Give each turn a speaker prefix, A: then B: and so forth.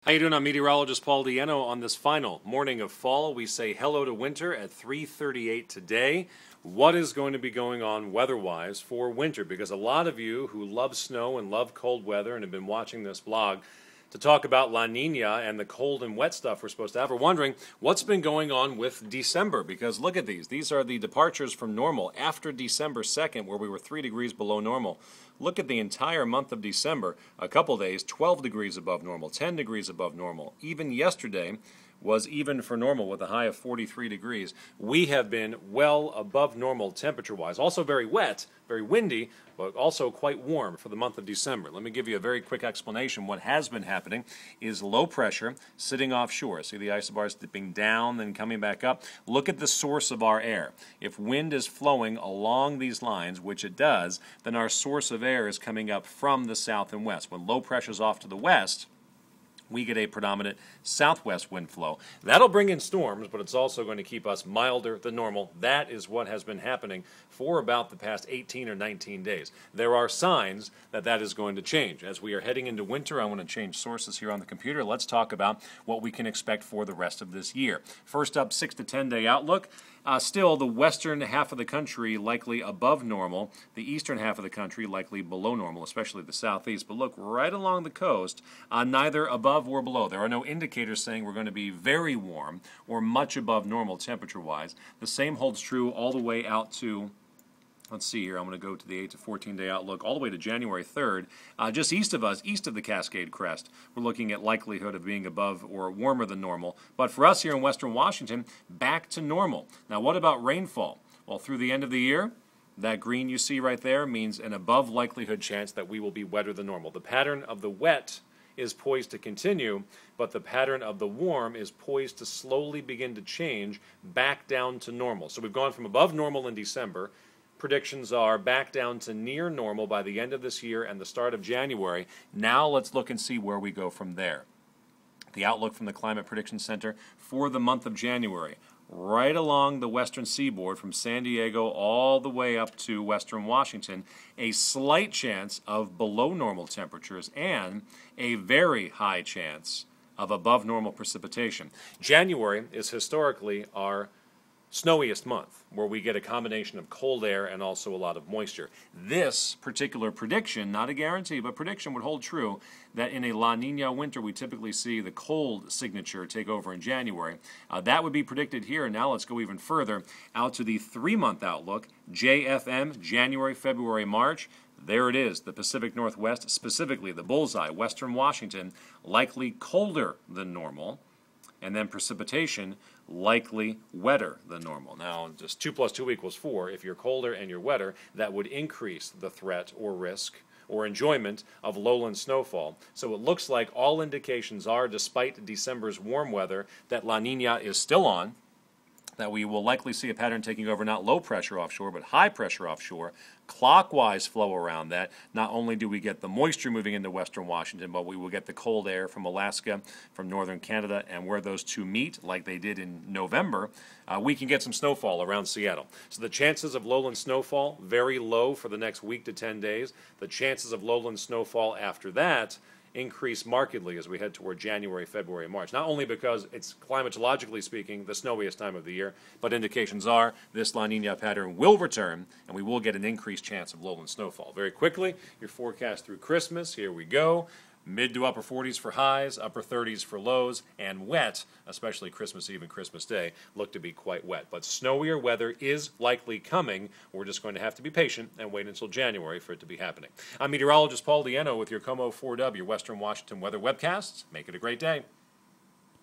A: How you doing? I'm Meteorologist Paul Deanno. On this final morning of fall, we say hello to winter at 3:38 today. What is going to be going on weather-wise for winter? Because a lot of you who love snow and love cold weather and have been watching this blog to talk about La Nina and the cold and wet stuff we're supposed to have, are wondering what's been going on with December. Because look at these. These are the departures from normal after December 2nd, where we were 3 degrees below normal. Look at the entire month of December. A couple days, 12 degrees above normal, 10 degrees above normal. Even yesterday was even for normal with a high of 43 degrees. We have been well above normal temperature-wise. Also very wet, very windy, but also quite warm for the month of December. Let me give you a very quick explanation. What has been happening is low pressure sitting offshore. See the isobars dipping down, then coming back up. Look at the source of our air. If wind is flowing along these lines, which it does, then our source of air is coming up from the south and west. When low pressure is off to the west, we get a predominant southwest wind flow. That'll bring in storms, but it's also going to keep us milder than normal. That is what has been happening for about the past 18 or 19 days. There are signs that that is going to change. As we are heading into winter, I want to change sources here on the computer. Let's talk about what we can expect for the rest of this year. First up, 6 to 10 day outlook. Still, the western half of the country likely above normal, the eastern half of the country likely below normal, especially the southeast. But look, right along the coast, neither above or below. There are no indicators saying we're going to be very warm or much above normal temperature-wise. The same holds true all the way out to, let's see here, I'm going to go to the 8 to 14 day outlook all the way to January 3rd. Just east of us, east of the Cascade Crest, we're looking at likelihood of being above or warmer than normal. But for us here in western Washington, back to normal. Now what about rainfall? Well, through the end of the year, that green you see right there means an above likelihood chance that we will be wetter than normal. The pattern of the wet is poised to continue, but the pattern of the warm is poised to slowly begin to change back down to normal. So we've gone from above normal in December. Predictions are back down to near normal by the end of this year and the start of January. Now let's look and see where we go from there. The outlook from the Climate Prediction Center for the month of January. Right along the western seaboard from San Diego all the way up to western Washington, a slight chance of below normal temperatures and a very high chance of above normal precipitation. January is historically our snowiest month, where we get a combination of cold air and also a lot of moisture. This particular prediction, not a guarantee, but prediction would hold true that in a La Nina winter we typically see the cold signature take over in January. That would be predicted here. Now let's go even further out to the 3-month outlook, JFM, January, February, March. There it is, the Pacific Northwest, specifically the bullseye, western Washington, likely colder than normal. And then precipitation likely wetter than normal. Now, just 2 plus 2 equals 4. If you're colder and you're wetter, that would increase the threat or risk or enjoyment of lowland snowfall. So it looks like all indications are, despite December's warm weather, that La Nina is still on, that we will likely see a pattern taking over not low pressure offshore, but high pressure offshore, clockwise flow around that. Not only do we get the moisture moving into western Washington, but we will get the cold air from Alaska, from northern Canada, and where those two meet, like they did in November, we can get some snowfall around Seattle. So the chances of lowland snowfall, very low for the next week to 10 days. The chances of lowland snowfall after that increase markedly as we head toward January, February, March. Not only because it's climatologically speaking the snowiest time of the year, but indications are this La Nina pattern will return and we will get an increased chance of lowland snowfall. Very quickly, your forecast through Christmas. Here we go. Mid to upper 40s for highs, upper 30s for lows, and wet, especially Christmas Eve and Christmas Day, look to be quite wet. But snowier weather is likely coming. We're just going to have to be patient and wait until January for it to be happening. I'm Meteorologist Paul Deanno with your KOMO 4W Western Washington Weather Webcast. Make it a great day.